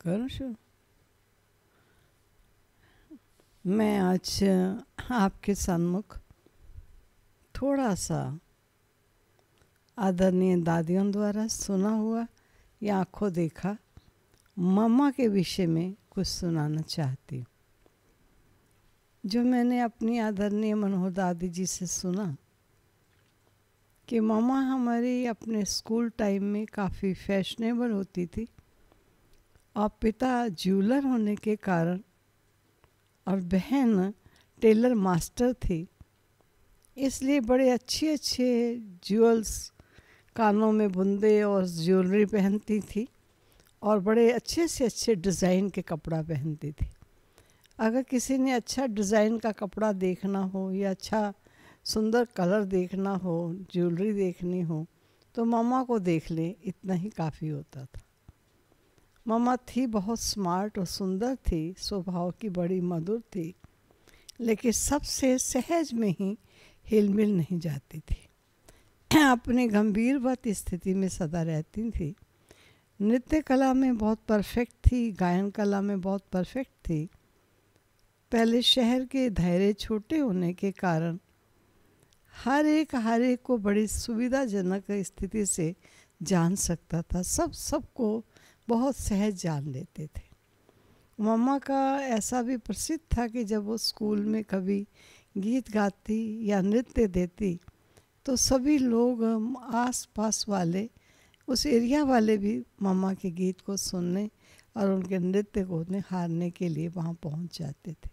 करूं शुरू। मैं आज आपके सम्मुख थोड़ा सा आदरणीय दादियों द्वारा सुना हुआ या आंखों देखा मम्मा के विषय में कुछ सुनाना चाहती हूँ, जो मैंने अपनी आदरणीय मनोहर दादी जी से सुना कि मम्मा हमारी अपने स्कूल टाइम में काफ़ी फैशनेबल होती थी और पिता ज्वेलर होने के कारण और बहन टेलर मास्टर थी, इसलिए बड़े अच्छे अच्छे ज्वेल्स कानों में बुंदे और ज्वेलरी पहनती थी और बड़े अच्छे से अच्छे डिज़ाइन के कपड़ा पहनती थी। अगर किसी ने अच्छा डिज़ाइन का कपड़ा देखना हो या अच्छा सुंदर कलर देखना हो, ज्वेलरी देखनी हो, तो मम्मा को देख लें, इतना ही काफ़ी होता था। मम्मा थी बहुत स्मार्ट और सुंदर थी, स्वभाव की बड़ी मधुर थी, लेकिन सबसे सहज में ही हिलमिल नहीं जाती थी। अपनी गंभीरवत स्थिति में सदा रहती थी। नृत्य कला में बहुत परफेक्ट थी, गायन कला में बहुत परफेक्ट थी। पहले शहर के दायरे छोटे होने के कारण हर एक को बड़ी सुविधाजनक स्थिति से जान सकता था, सबको बहुत सहज जान लेते थे। मम्मा का ऐसा भी प्रसिद्ध था कि जब वो स्कूल में कभी गीत गाती या नृत्य देती तो सभी लोग आस पास वाले, उस एरिया वाले भी मम्मा के गीत को सुनने और उनके नृत्य को निहारने के लिए वहाँ पहुँच जाते थे।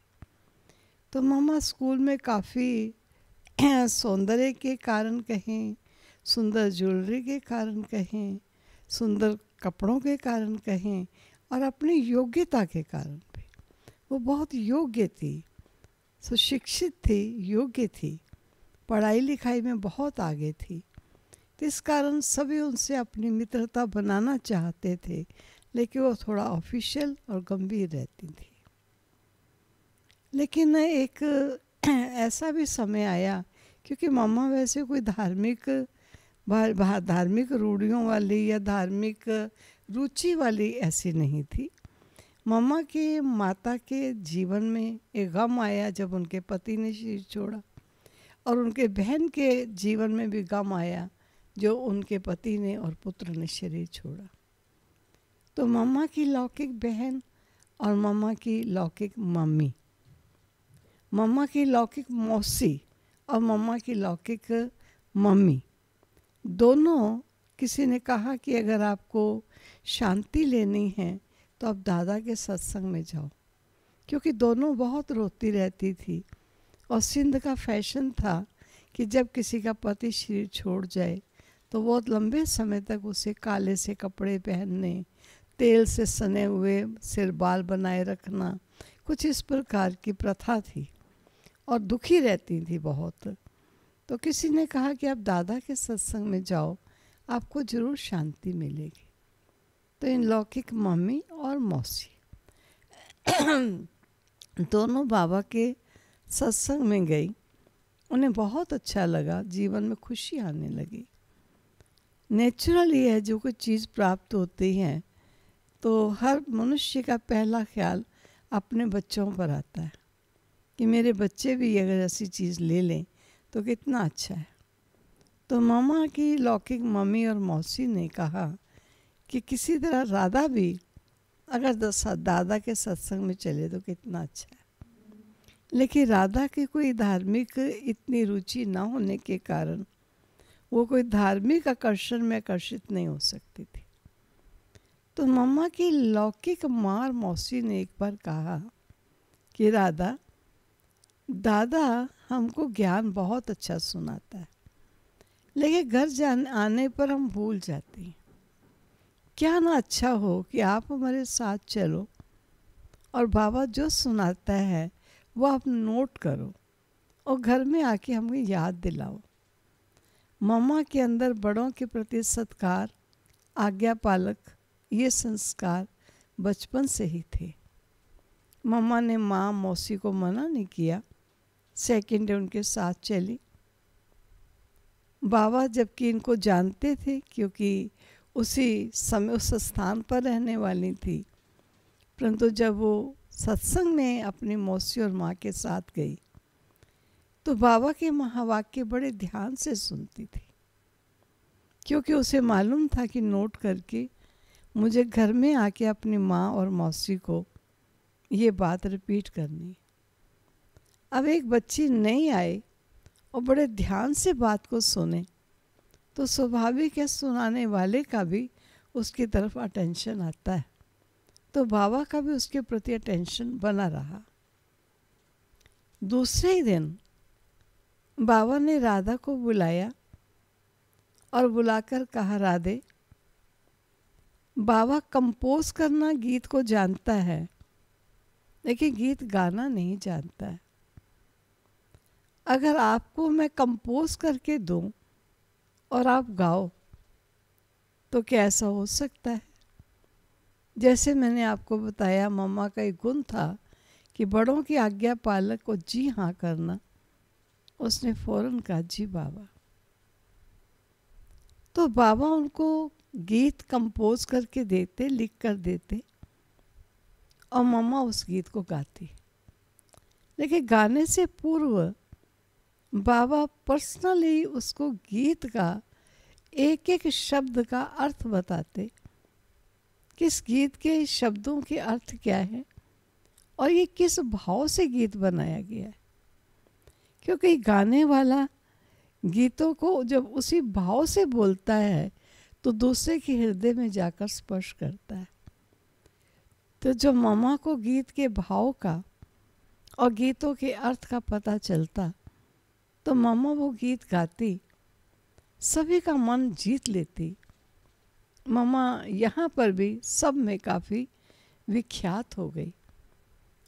तो मम्मा स्कूल में काफ़ी सौंदर्य के कारण कहें, सुंदर ज्वेलरी के कारण कहें, सुंदर कपड़ों के कारण कहें और अपनी योग्यता के कारण भी वो बहुत योग्य थी, सुशिक्षित थी, योग्य थी, पढ़ाई लिखाई में बहुत आगे थी। तो इस कारण सभी उनसे अपनी मित्रता बनाना चाहते थे, लेकिन वो थोड़ा ऑफिशियल और गंभीर रहती थी। लेकिन एक ऐसा भी समय आया, क्योंकि मम्मा वैसे कोई धार्मिक रूढ़ियों वाली या धार्मिक रुचि वाली ऐसी नहीं थी। मम्मा के माता के जीवन में एक गम आया जब उनके पति ने शरीर छोड़ा, और उनके बहन के जीवन में भी गम आया जो उनके पति ने और पुत्र ने शरीर छोड़ा। तो मम्मा की लौकिक बहन और मम्मा की लौकिक मम्मी, मम्मा की लौकिक मौसी और मम्मा की लौकिक मम्मी, दोनों किसी ने कहा कि अगर आपको शांति लेनी है तो आप दादा के सत्संग में जाओ, क्योंकि दोनों बहुत रोती रहती थी। और सिंध का फैशन था कि जब किसी का पति शरीर छोड़ जाए तो बहुत लंबे समय तक उसे काले से कपड़े पहनने, तेल से सने हुए सिर बाल बनाए रखना, कुछ इस प्रकार की प्रथा थी और दुखी रहती थी बहुत। तो किसी ने कहा कि आप दादा के सत्संग में जाओ, आपको ज़रूर शांति मिलेगी। तो इन लौकिक मम्मी और मौसी दोनों बाबा के सत्संग में गई। उन्हें बहुत अच्छा लगा, जीवन में खुशी आने लगी। नेचुरल ये है, जो कोई चीज़ प्राप्त होती है तो हर मनुष्य का पहला ख्याल अपने बच्चों पर आता है कि मेरे बच्चे भी अगर ऐसी चीज़ ले लें तो कितना अच्छा है। तो मामा की लौकिक मम्मी और मौसी ने कहा कि किसी तरह राधा भी अगर दादा के सत्संग में चले तो कितना अच्छा है। लेकिन राधा की कोई धार्मिक इतनी रुचि ना होने के कारण वो कोई धार्मिक आकर्षण में आकर्षित नहीं हो सकती थी। तो मम्मा की लौकिक माँ और मौसी ने एक बार कहा कि राधा, दादा हमको ज्ञान बहुत अच्छा सुनाता है, लेकिन घर आने पर हम भूल जाते हैं। क्या ना अच्छा हो कि आप हमारे साथ चलो और बाबा जो सुनाता है वो आप नोट करो और घर में आके हमें याद दिलाओ। मम्मा के अंदर बड़ों के प्रति सत्कार, आज्ञा पालक, ये संस्कार बचपन से ही थे। मम्मा ने माँ मौसी को मना नहीं किया, सेकंड डे उनके साथ चली। बाबा जबकि इनको जानते थे, क्योंकि उसी समय उस स्थान पर रहने वाली थी, परंतु जब वो सत्संग में अपनी मौसी और माँ के साथ गई तो बाबा के महावाक्य बड़े ध्यान से सुनती थी, क्योंकि उसे मालूम था कि नोट करके मुझे घर में आके अपनी माँ और मौसी को ये बात रिपीट करनी। अब एक बच्ची नहीं आए और बड़े ध्यान से बात को सुने तो स्वाभाविक है सुनाने वाले का भी उसकी तरफ अटेंशन आता है, तो बाबा का भी उसके प्रति अटेंशन बना रहा। दूसरे ही दिन बाबा ने राधा को बुलाया और बुलाकर कहा, राधे, बाबा कंपोज करना गीत को जानता है लेकिन गीत गाना नहीं जानता है। अगर आपको मैं कंपोज करके दूं और आप गाओ तो क्या ऐसा हो सकता है? जैसे मैंने आपको बताया, मम्मा का एक गुण था कि बड़ों की आज्ञा पालक को जी हाँ करना। उसने फौरन कहा, जी बाबा। तो बाबा उनको गीत कंपोज करके देते, लिख कर देते और मम्मा उस गीत को गाती। लेकिन गाने से पूर्व बाबा पर्सनली उसको गीत का एक एक शब्द का अर्थ बताते, किस गीत के शब्दों के अर्थ क्या है और ये किस भाव से गीत बनाया गया है। क्योंकि गाने वाला गीतों को जब उसी भाव से बोलता है तो दूसरे के हृदय में जाकर स्पर्श करता है। तो जब मामा को गीत के भाव का और गीतों के अर्थ का पता चलता तो मामा वो गीत गाती, सभी का मन जीत लेती। मामा यहाँ पर भी सब में काफ़ी विख्यात हो गई।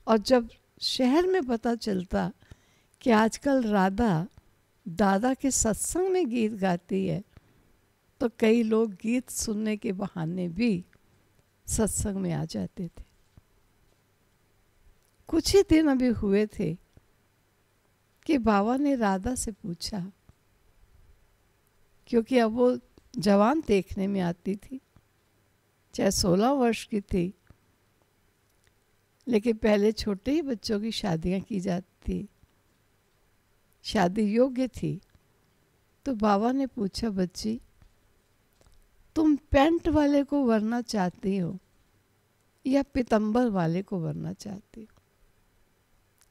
और जब शहर में पता चलता कि आजकल राधा दादा के सत्संग में गीत गाती है तो कई लोग गीत सुनने के बहाने भी सत्संग में आ जाते थे। कुछ ही दिन अभी हुए थे कि बाबा ने राधा से पूछा, क्योंकि अब वो जवान देखने में आती थी, चाहे 16 वर्ष की थी, लेकिन पहले छोटे ही बच्चों की शादियां की जाती थी, शादी योग्य थी। तो बाबा ने पूछा, बच्ची तुम पैंट वाले को वरना चाहती हो या पीतंबर वाले को वरना चाहती हो?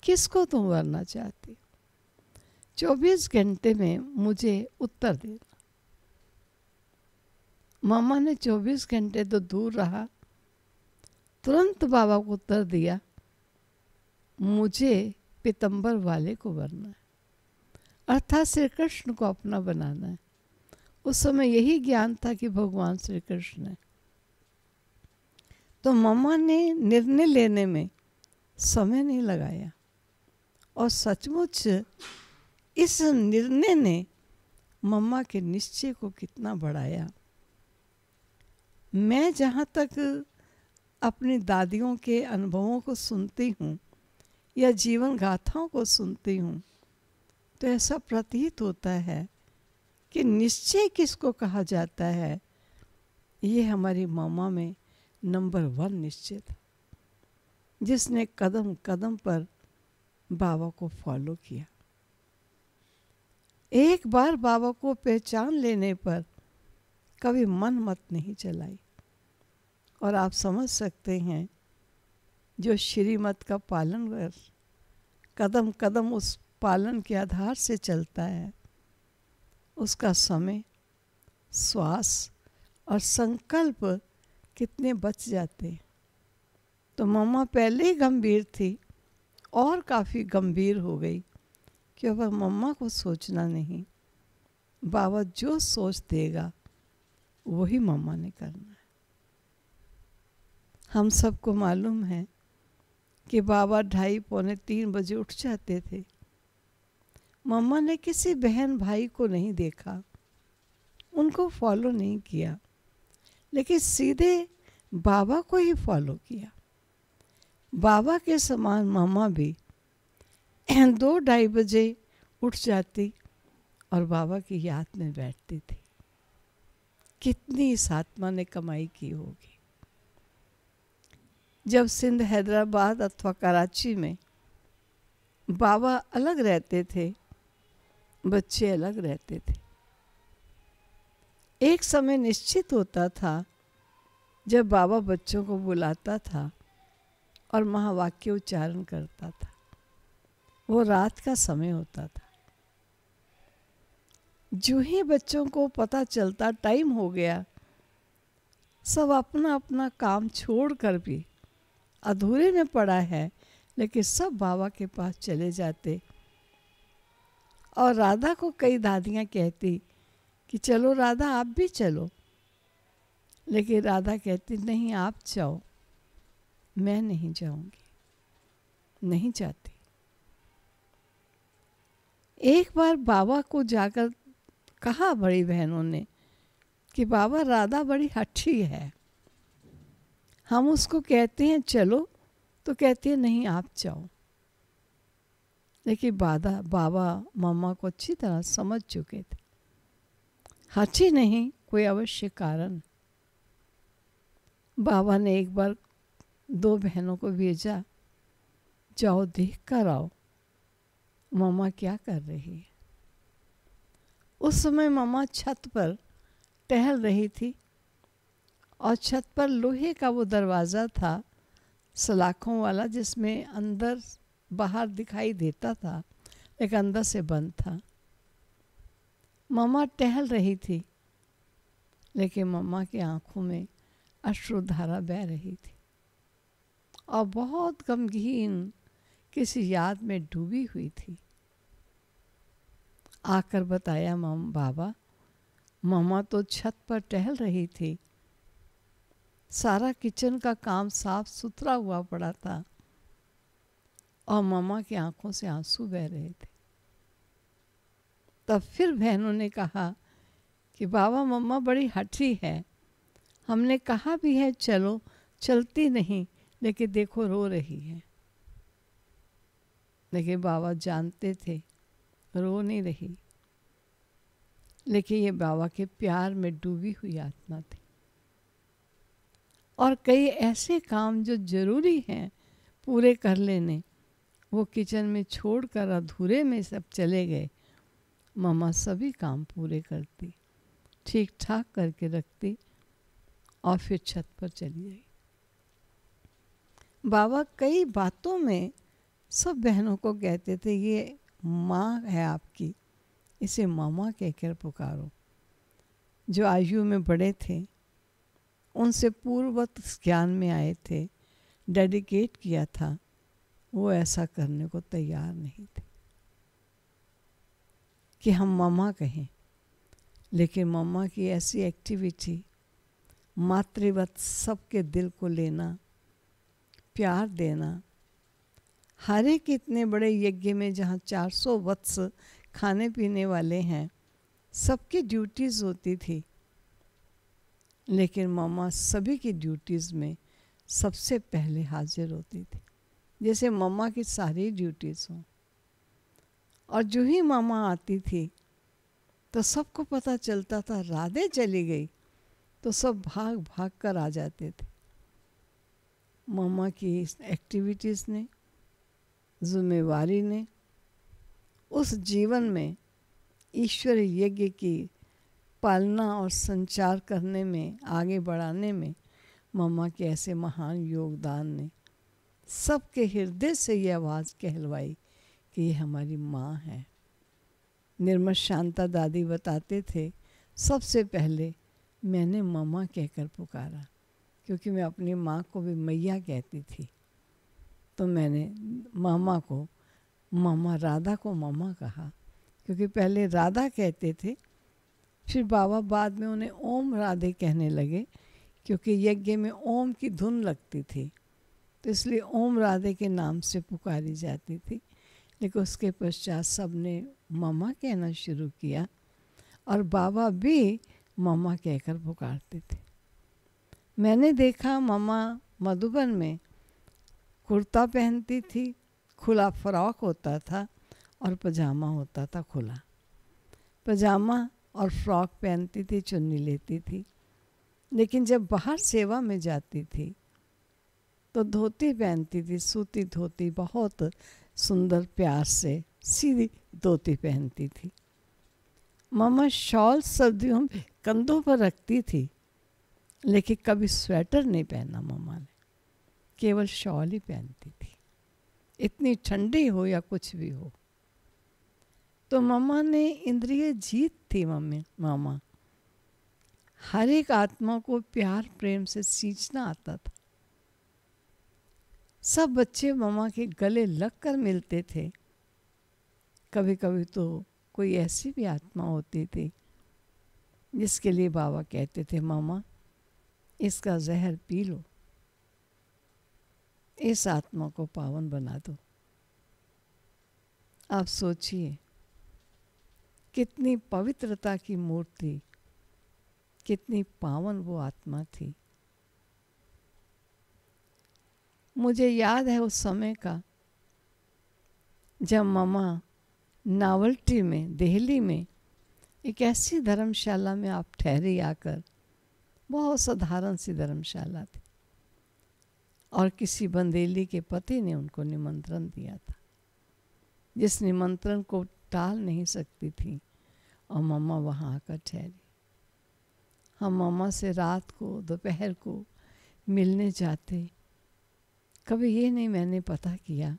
किसको तुम वरना चाहती हो? 24 घंटे में मुझे उत्तर देना। मामा ने 24 घंटे तो दूर रहा, तुरंत बाबा को उत्तर दिया, मुझे पीतंबर वाले को वरना है, अर्थात श्री कृष्ण को अपना बनाना है। उस समय यही ज्ञान था कि भगवान श्री कृष्ण है। तो मम्मा ने निर्णय लेने में समय नहीं लगाया और सचमुच इस निर्णय ने मम्मा के निश्चय को कितना बढ़ाया। मैं जहाँ तक अपनी दादियों के अनुभवों को सुनती हूँ या जीवन गाथाओं को सुनती हूँ तो ऐसा प्रतीत होता है कि निश्चय किसको कहा जाता है, ये हमारी मामा में नंबर 1 निश्चय था, जिसने कदम कदम पर बाबा को फॉलो किया। एक बार बाबा को पहचान लेने पर कभी मन मत नहीं चलाई। और आप समझ सकते हैं, जो श्रीमत का पालन कर कदम कदम उस पालन के आधार से चलता है, उसका समय, श्वास और संकल्प कितने बच जाते हैं। तो मम्मा पहले ही गंभीर थी और काफ़ी गंभीर हो गई कि अब मम्मा को सोचना नहीं, बाबा जो सोच देगा वही मम्मा ने करना है। हम सबको मालूम है कि बाबा 2:30-3 बजे उठ जाते थे। मम्मा ने किसी बहन भाई को नहीं देखा, उनको फॉलो नहीं किया, लेकिन सीधे बाबा को ही फॉलो किया। बाबा के समान मम्मा भी 2-2:30 बजे उठ जाती और बाबा की याद में बैठती थी। कितनी इस आत्मा ने कमाई की होगी। जब सिंध, हैदराबाद अथवा कराची में बाबा अलग रहते थे, बच्चे अलग रहते थे। एक समय निश्चित होता था जब बाबा बच्चों को बुलाता था और महावाक्य उच्चारण करता था। वो रात का समय होता था। जो ही बच्चों को पता चलता टाइम हो गया, सब अपना अपना काम छोड़कर भी, अधूरे में पड़ा है लेकिन सब बाबा के पास चले जाते। और राधा को कई दादियाँ कहती कि चलो राधा आप भी चलो, लेकिन राधा कहती नहीं आप जाओ, मैं नहीं जाऊंगी, नहीं जाती। एक बार बाबा को जाकर कहा बड़ी बहनों ने कि बाबा राधा बड़ी हठी है, हम उसको कहते हैं चलो तो कहती है नहीं आप जाओ। लेकिन बाबा मम्मा को अच्छी तरह समझ चुके थे, हठी नहीं, कोई अवश्य कारण। बाबा ने एक बार 2 बहनों को भेजा, जाओ देख कर आओ मम्मा क्या कर रही है। उस समय मम्मा छत पर टहल रही थी और छत पर लोहे का वो दरवाज़ा था, सलाखों वाला, जिसमें अंदर बाहर दिखाई देता था लेकिन अंदर से बंद था। मम्मा टहल रही थी लेकिन मम्मा की आंखों में अश्रुधारा बह रही थी और बहुत गमगीन किसी याद में डूबी हुई थी। आकर बताया बाबा मम्मा तो छत पर टहल रही थी, सारा किचन का काम साफ सुथरा हुआ पड़ा था और मम्मा की आंखों से आंसू बह रहे थे। तब फिर बहनों ने कहा कि बाबा मम्मा बड़ी हठी है, हमने कहा भी है चलो, चलती नहीं, लेकिन देखो रो रही है। लेकिन बाबा जानते थे रो नहीं रही, लेकिन ये बाबा के प्यार में डूबी हुई आत्मा थी। और कई ऐसे काम जो जरूरी हैं पूरे कर लेने, वो किचन में छोड़कर अधूरे में सब चले गए। मम्मा सभी काम पूरे करती, ठीक ठाक करके रखती और फिर छत पर चली गई। बाबा कई बातों में सब बहनों को कहते थे ये माँ है आपकी, इसे मामा कहकर पुकारो। जो आयु में बड़े थे, उनसे पूर्ववत ज्ञान में आए थे, डेडिकेट किया था, वो ऐसा करने को तैयार नहीं थे कि हम मम्मा कहें। लेकिन मम्मा की ऐसी एक्टिविटी, मातृवत सबके दिल को लेना, प्यार देना, हर एक इतने बड़े यज्ञ में जहाँ 400 वत्स खाने पीने वाले हैं, सबकी ड्यूटीज़ होती थी, लेकिन मम्मा सभी की ड्यूटीज़ में सबसे पहले हाजिर होती थी, जैसे मम्मा की सारी ड्यूटीज़ हों। और जो ही मामा आती थी तो सबको पता चलता था राधे चली गई, तो सब भाग भाग कर आ जाते थे। मामा की एक्टिविटीज़ ने, जिम्मेवारी ने, उस जीवन में ईश्वर यज्ञ की पालना और संचार करने में, आगे बढ़ाने में मम्मा के ऐसे महान योगदान ने सबके हृदय से ये आवाज़ कहलवाई कि ये हमारी माँ है। निर्मल शांता दादी बताते थे, सबसे पहले मैंने मम्मा कहकर पुकारा, क्योंकि मैं अपनी माँ को भी मैया कहती थी। तो मैंने मामा को, मामा राधा को मामा कहा, क्योंकि पहले राधा कहते थे, फिर बाबा बाद में उन्हें ओम राधे कहने लगे, क्योंकि यज्ञ में ओम की धुन लगती थी, तो इसलिए ओम राधे के नाम से पुकारी जाती थी। लेकिन उसके पश्चात सब ने मामा कहना शुरू किया और बाबा भी मामा कहकर पुकारते थे। मैंने देखा मामा मधुबन में कुर्ता पहनती थी, खुला फ्रॉक होता था और पजामा होता था खुला। पजामा और फ्रॉक पहनती थी, चुन्नी लेती थी। लेकिन जब बाहर सेवा में जाती थी तो धोती पहनती थी, सूती धोती, बहुत सुंदर प्यार से सीधी धोती पहनती थी। मम्मा शॉल सर्दियों में कंधों पर रखती थी, लेकिन कभी स्वेटर नहीं पहना मम्मा ने, केवल शॉल ही पहनती थी, इतनी ठंडी हो या कुछ भी हो। तो मम्मा ने इंद्रिय जीत थी। मामा हर एक आत्मा को प्यार प्रेम से सींचना आता था। सब बच्चे मम्मा के गले लगकर मिलते थे। कभी कभी तो कोई ऐसी भी आत्मा होती थी जिसके लिए बाबा कहते थे, मामा इसका जहर पी लो, इस आत्मा को पावन बना दो। आप सोचिए कितनी पवित्रता की मूर्ति, कितनी पावन वो आत्मा थी। मुझे याद है उस समय का, जब मामा नावल्टी में, दिल्ली में एक ऐसी धर्मशाला में आप ठहरे आकर, बहुत साधारण सी धर्मशाला थी, और किसी बंदेली के पति ने उनको निमंत्रण दिया था, जिस निमंत्रण को टाल नहीं सकती थी, और मम्मा वहाँ आकर ठहरी। हम मम्मा से रात को, दोपहर को मिलने जाते। कभी ये नहीं मैंने पता किया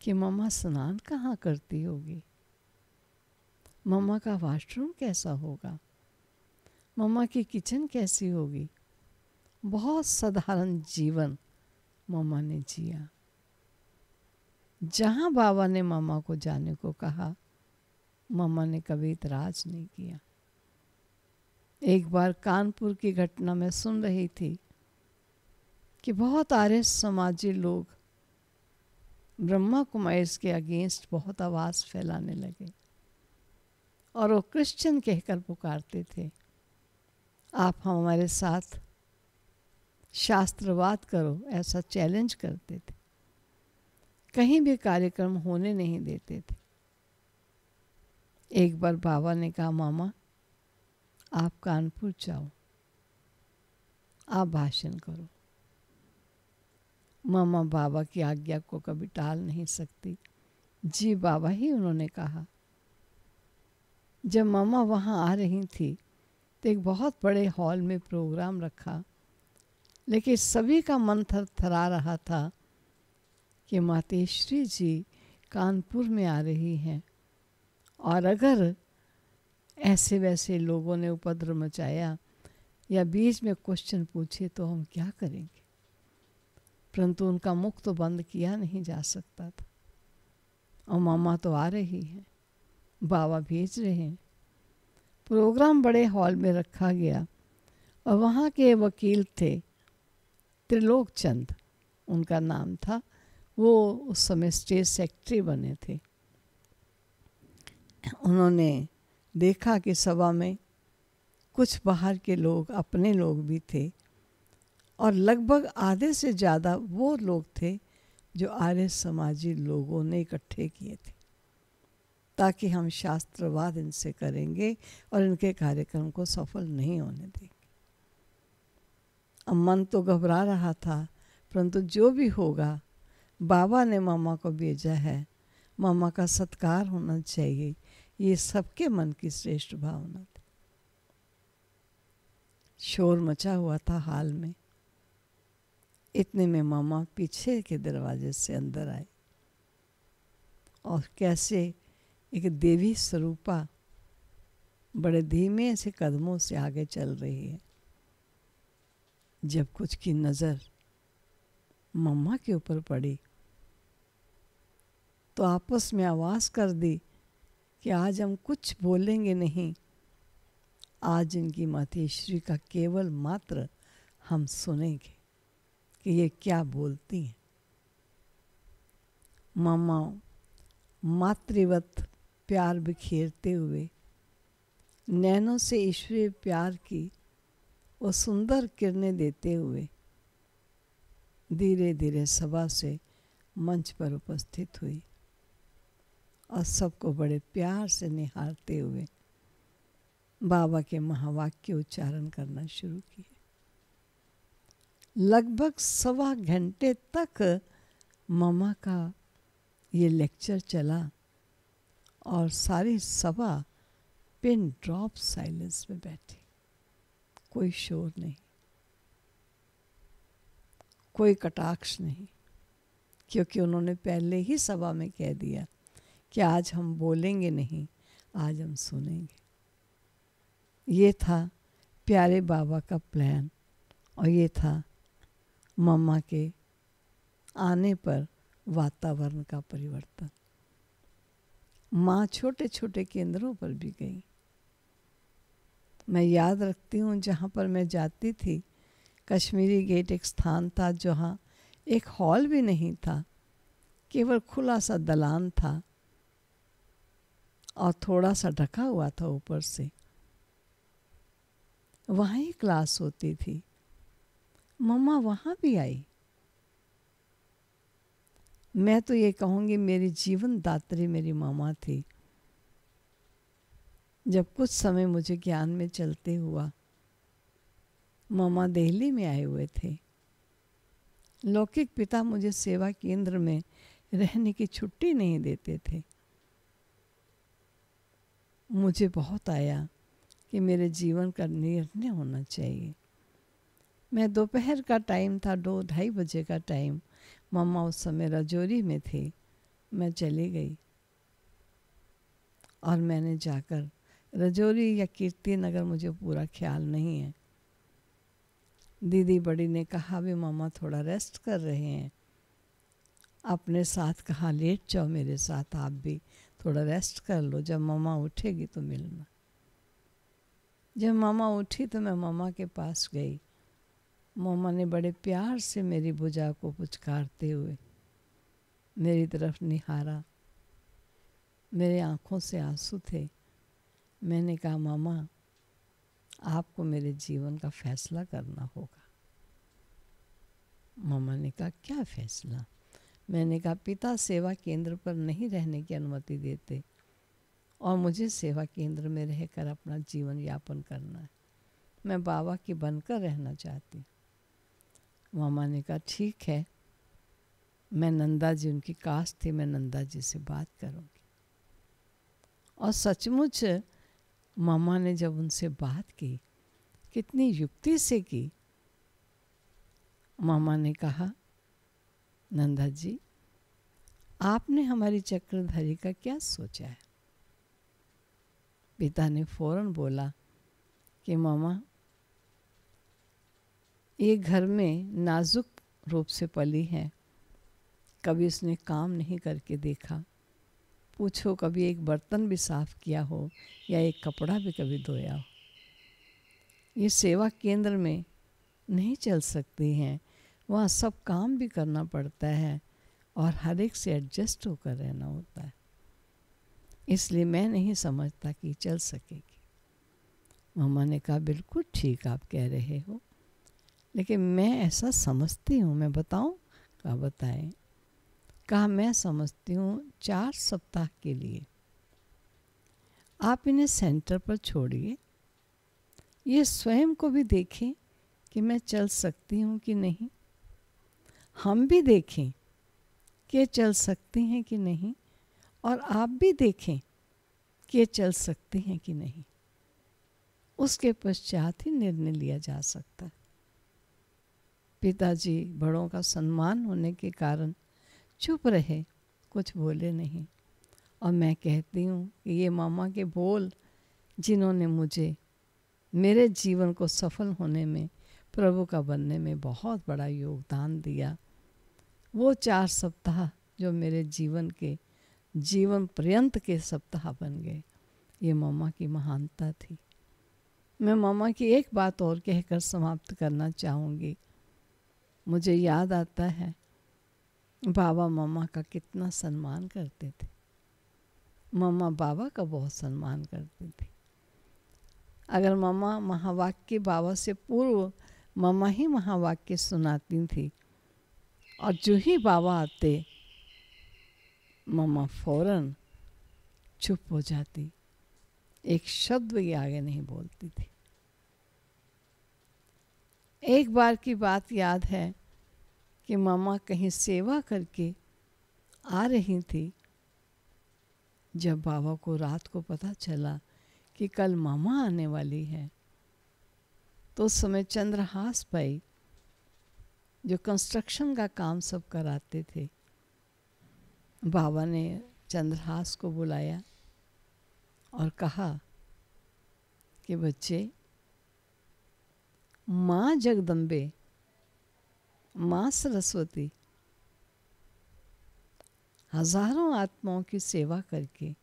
कि मम्मा स्नान कहाँ करती होगी, मम्मा का वॉशरूम कैसा होगा, मम्मा की किचन कैसी होगी। बहुत साधारण जीवन मम्मा ने जिया। जहाँ बाबा ने मम्मा को जाने को कहा, मम्मा ने कभी इतराज नहीं किया। एक बार कानपुर की घटना में सुन रही थी कि बहुत आर्य समाजी लोग ब्रह्मा कुमारीज के अगेंस्ट बहुत आवाज़ फैलाने लगे, और वो क्रिश्चियन कहकर पुकारते थे, आप हमारे साथ शास्त्रवाद करो, ऐसा चैलेंज करते थे। कहीं भी कार्यक्रम होने नहीं देते थे। एक बार बाबा ने कहा, मामा आप कानपुर जाओ, आप भाषण करो। मामा बाबा की आज्ञा को कभी टाल नहीं सकती। जी बाबा ही उन्होंने कहा। जब मामा वहाँ आ रही थी तो एक बहुत बड़े हॉल में प्रोग्राम रखा, लेकिन सभी का मन थरथरा रहा था कि मातेश्वरी जी कानपुर में आ रही हैं, और अगर ऐसे वैसे लोगों ने उपद्रव मचाया या बीच में क्वेश्चन पूछे तो हम क्या करेंगे। परंतु उनका मुख तो बंद किया नहीं जा सकता था, और मामा तो आ रही हैं, बाबा भेज रहे हैं। प्रोग्राम बड़े हॉल में रखा गया, और वहाँ के वकील थे त्रिलोक चंद, उनका नाम था। वो उस समय स्टेट सेक्रेटरी बने थे। उन्होंने देखा कि सभा में कुछ बाहर के लोग, अपने लोग भी थे, और लगभग आधे से ज़्यादा वो लोग थे जो आर्य समाजी लोगों ने इकट्ठे किए थे, ताकि हम शास्त्रवाद इनसे करेंगे और इनके कार्यक्रम को सफल नहीं होने देंगे। अब मन तो घबरा रहा था, परंतु जो भी होगा, बाबा ने मामा को भेजा है, मामा का सत्कार होना चाहिए, ये सबके मन की श्रेष्ठ भावना थी। शोर मचा हुआ था हाल में। इतने में मामा पीछे के दरवाजे से अंदर आए, और कैसे एक देवी स्वरूपा बड़े धीमे से कदमों से आगे चल रही है। जब कुछ की नज़र मम्मा के ऊपर पड़ी तो आपस में आवाज़ कर दी कि आज हम कुछ बोलेंगे नहीं, आज इनकी मातेश्वरी का केवल मात्र हम सुनेंगे कि ये क्या बोलती हैं। मामा मातृवत प्यार बिखेरते हुए, नैनों से ईश्वरीय प्यार की वो सुंदर किरणें देते हुए धीरे धीरे सभा से मंच पर उपस्थित हुई, और सबको बड़े प्यार से निहारते हुए बाबा के महावाक्य उच्चारण करना शुरू किए। लगभग 1.25 घंटे तक मम्मा का ये लेक्चर चला और सारी सभा पिन ड्रॉप साइलेंस में बैठी। कोई शोर नहीं, कोई कटाक्ष नहीं, क्योंकि उन्होंने पहले ही सभा में कह दिया कि आज हम बोलेंगे नहीं, आज हम सुनेंगे। ये था प्यारे बाबा का प्लान और ये था मम्मा के आने पर वातावरण का परिवर्तन। माँ छोटे छोटे केंद्रों पर भी गई। मैं याद रखती हूँ जहाँ पर मैं जाती थी, कश्मीरी गेट एक स्थान था जहाँ एक हॉल भी नहीं था, केवल खुला सा दलान था और थोड़ा सा ढका हुआ था ऊपर से। वहाँ ही क्लास होती थी। मम्मा वहाँ भी आई। मैं तो ये कहूँगी मेरी जीवन दात्री मेरी मामा थी। जब कुछ समय मुझे ज्ञान में चलते हुआ, मामा दिल्ली में आए हुए थे। लौकिक पिता मुझे सेवा केंद्र में रहने की छुट्टी नहीं देते थे। मुझे बहुत आया कि मेरे जीवन का निर्णय होना चाहिए। मैं दोपहर का टाइम था, 2-2:30 बजे का टाइम। मम्मा उस समय रजौरी में थे। मैं चली गई और मैंने जाकर रजौरी या कीर्ति नगर, मुझे पूरा ख्याल नहीं है। दीदी बड़ी ने कहा भी मम्मा थोड़ा रेस्ट कर रहे हैं, अपने साथ कहा लेट जाओ मेरे साथ, आप भी थोड़ा रेस्ट कर लो, जब मम्मा उठेगी तो मिलना। जब मम्मा उठी तो मैं मम्मा के पास गई। मम्मा ने बड़े प्यार से मेरी भुजा को पुचकारते हुए मेरी तरफ निहारा। मेरे आँखों से आंसू थे। मैंने कहा मामा, आपको मेरे जीवन का फैसला करना होगा। मामा ने कहा क्या फैसला? मैंने कहा पिता सेवा केंद्र पर नहीं रहने की अनुमति देते और मुझे सेवा केंद्र में रहकर अपना जीवन यापन करना है। मैं बाबा की बनकर रहना चाहती। मामा ने कहा ठीक है, मैं नंदा जी, उनकी कास्ट थी, मैं नंदा जी से बात करूँगी। और सचमुच मामा ने जब उनसे बात की, कितनी युक्ति से की। मामा ने कहा नंदा जी, आपने हमारी चक्रधारी का क्या सोचा है? पिता ने फौरन बोला कि मामा, ये घर में नाजुक रूप से पली है, कभी इसने काम नहीं करके देखा। पूछो कभी एक बर्तन भी साफ किया हो या एक कपड़ा भी कभी धोया हो। ये सेवा केंद्र में नहीं चल सकती हैं, वहाँ सब काम भी करना पड़ता है और हर एक से एडजस्ट होकर रहना होता है, इसलिए मैं नहीं समझता कि चल सकेगी। मामा ने कहा बिल्कुल ठीक आप कह रहे हो, लेकिन मैं ऐसा समझती हूँ, मैं बताऊँ? कहा बताएं। कहा मैं समझती हूँ 4 सप्ताह के लिए आप इन्हें सेंटर पर छोड़िए, ये स्वयं को भी देखें कि मैं चल सकती हूँ कि नहीं, हम भी देखें कि चल सकते हैं कि नहीं, और आप भी देखें कि चल सकते हैं कि नहीं। उसके पश्चात ही निर्णय लिया जा सकता है। पिताजी बड़ों का सम्मान होने के कारण चुप रहे, कुछ बोले नहीं। और मैं कहती हूँ कि ये मामा के बोल, जिन्होंने मुझे मेरे जीवन को सफल होने में, प्रभु का बनने में बहुत बड़ा योगदान दिया, वो 4 सप्ताह जो मेरे जीवन के जीवन पर्यंत के सप्ताह बन गए, ये मामा की महानता थी। मैं मामा की एक बात और कहकर समाप्त करना चाहूँगी। मुझे याद आता है बाबा मामा का कितना सम्मान करते थे। मामा बाबा का बहुत सम्मान करते थे। अगर मामा महावाक्य बाबा से पूर्व मामा ही महावाक्य सुनाती थी, और जो ही बाबा आते मामा फौरन चुप हो जाती, एक शब्द भी आगे नहीं बोलती थी। एक बार की बात याद है कि मामा कहीं सेवा करके आ रही थी। जब बाबा को रात को पता चला कि कल मामा आने वाली है, तो उस समय चंद्रहास भाई जो कंस्ट्रक्शन का काम सब कराते थे, बाबा ने चंद्रहास को बुलाया और कहा कि बच्चे, माँ जगदम्बे, माँ सरस्वती हजारों आत्माओं की सेवा करके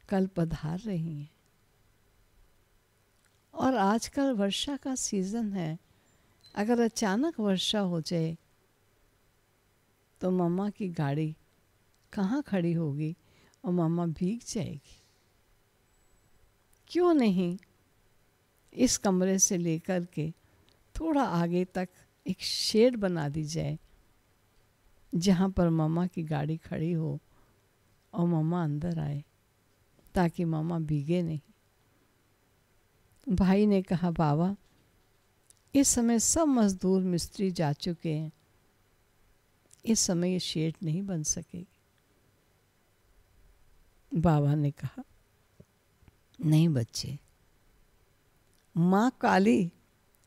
कल पधार रही हैं। और आजकल वर्षा का सीज़न है, अगर अचानक वर्षा हो जाए तो मम्मा की गाड़ी कहाँ खड़ी होगी और मम्मा भीग जाएगी। क्यों नहीं इस कमरे से लेकर के थोड़ा आगे तक एक शेड बना दी जाए, जहाँ पर मम्मा की गाड़ी खड़ी हो और मम्मा अंदर आए, ताकि मम्मा भीगे नहीं। भाई ने कहा, बाबा इस समय सब मजदूर मिस्त्री जा चुके हैं, इस समय ये शेड नहीं बन सकेगी। बाबा ने कहा, नहीं बच्चे, माँ काली,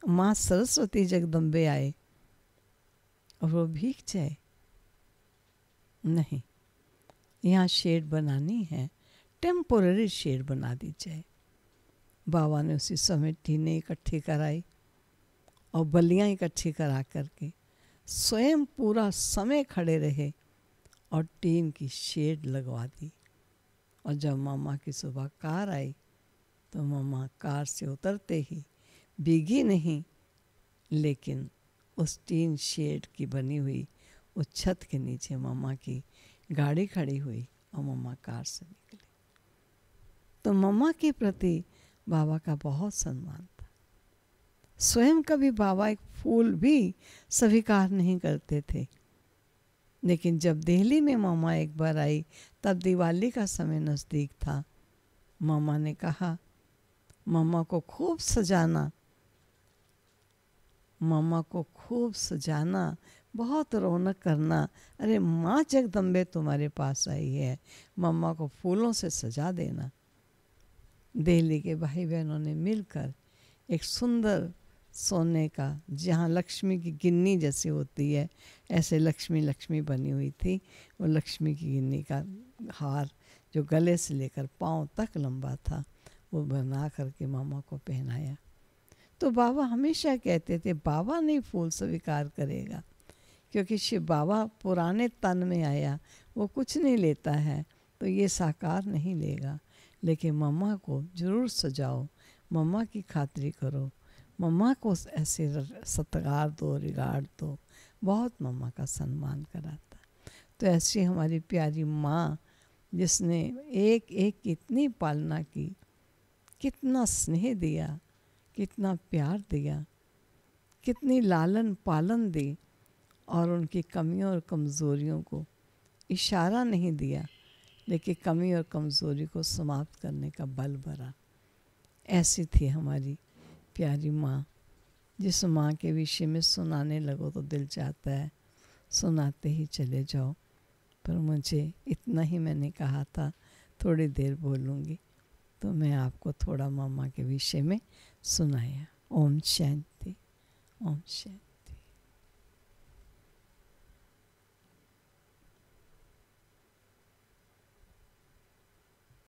माँ सरस्वती जगदम्बे आए और वो भीग जाए? नहीं, यहाँ शेड बनानी है, टेम्पोररी शेड बना दी जाए। बाबा ने उसी समय टीनें इकट्ठी कराई और बल्लियाँ इकट्ठी करा करके स्वयं पूरा समय खड़े रहे और टीन की शेड लगवा दी। और जब मामा की सुबह कार आई तो मामा कार से उतरते ही भीगी नहीं, लेकिन उस टीन शेड की बनी हुई उस छत के नीचे मामा की गाड़ी खड़ी हुई और मामा कार से निकले। तो मामा के प्रति बाबा का बहुत सम्मान था। स्वयं कभी बाबा एक फूल भी स्वीकार नहीं करते थे, लेकिन जब दिल्ली में मामा एक बार आई, तब दिवाली का समय नज़दीक था। मामा ने कहा, मामा को खूब सजाना, मामा को खूब सजाना, बहुत रौनक करना। अरे माँ जगदम्बे तुम्हारे पास आई है, मामा को फूलों से सजा देना। दिल्ली के भाई बहनों ने मिलकर एक सुंदर सोने का, जहाँ लक्ष्मी की गिन्नी जैसी होती है, ऐसे लक्ष्मी बनी हुई थी। वो लक्ष्मी की गिन्नी का हार जो गले से लेकर पाँव तक लंबा था, वो बना करके मामा को पहनाया। तो बाबा हमेशा कहते थे, बाबा नहीं फूल स्वीकार करेगा, क्योंकि शिव बाबा पुराने तन में आया, वो कुछ नहीं लेता है, तो ये साकार नहीं लेगा। लेकिन मम्मा को ज़रूर सजाओ, मम्मा की खातिरी करो, मम्मा को ऐसे सत्कार दो, रिगार्ड दो, बहुत मम्मा का सम्मान कराता। तो ऐसी हमारी प्यारी माँ, जिसने एक एक की इतनी पालना की, कितना स्नेह दिया, कितना प्यार दिया, कितनी लालन पालन दी, और उनकी कमियों और कमज़ोरियों को इशारा नहीं दिया, लेकिन कमी और कमज़ोरी को समाप्त करने का बल भरा। ऐसी थी हमारी प्यारी माँ, जिस माँ के विषय में सुनाने लगो तो दिल चाहता है सुनाते ही चले जाओ, पर मुझे इतना ही मैंने कहा था, थोड़ी देर बोलूँगी, तो मैं आपको थोड़ा मामा के विषय में सुनाया। ओम शांति, ओम शांति।